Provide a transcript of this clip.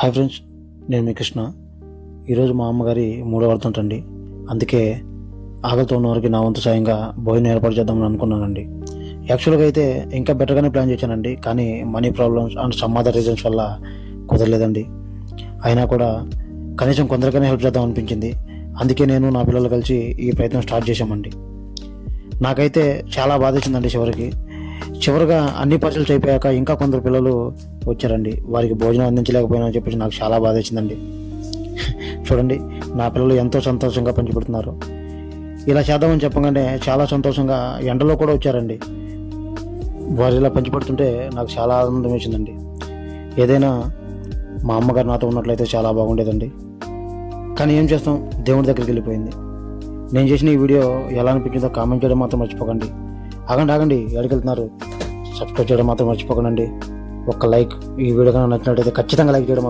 Hi friends, నేను మీ కృష్ణ. ఈరోజు మా అమ్మగారి 3వ వర్ధంతండి. అందుకే ఆకలితో ఉన్న వారికి నా వంతు సాయంగా భోజనం ఏర్పాటు చేద్దామని అనుకున్నానండి. యాక్చువల్గా అయితే ఇంకా బెటర్గానే ప్లాన్ చేశానండి, కానీ money problems and some other reasons వల్ల కుదరలేదండి. అయినా కూడా కనీసం కొందరికైనా హెల్ప్ చేద్దాం అనిపించింది. అందుకే నేను నా పిల్లలు కలిసి ఈ ప్రయత్నం స్టార్ట్ చేశామండి. నాకైతే చాలా బాధేసిందండి. చివరిగా అన్ని పరీక్షలు అయిపోయాక ఇంకా కొందరు పిల్లలు వచ్చారండి. వారికి భోజనం అందించలేకపోయినా అని చెప్పేసి నాకు చాలా బాధేసిందండి. చూడండి, నా పిల్లలు ఎంతో సంతోషంగా పంచిపెడుతున్నారు. ఇలా చేద్దామని చెప్పగానే చాలా సంతోషంగా ఎండలో కూడా వచ్చారండి. వారు ఇలా పంచిపెడుతుంటే నాకు చాలా ఆనందం వేసిందండి. ఏదైనా మా అమ్మగారు నాతో ఉన్నట్లయితే చాలా బాగుండేదండి. కానీ ఏం చేస్తాం, దేవుడి దగ్గరికి వెళ్ళిపోయింది. నేను చేసిన ఈ వీడియో ఎలా అనిపించిందో కామెంట్ చేయడం మాత్రం మర్చిపోకండి. ఆగండి, ఎక్కడికి వెళ్తున్నారు? సబ్స్క్రైబ్ చేయడం మాత్రం మర్చిపోకండి. ఒక్క లైక్, ఈ వీడియో కనుక నచ్చినట్లయితే ఖచ్చితంగా లైక్ చేయడం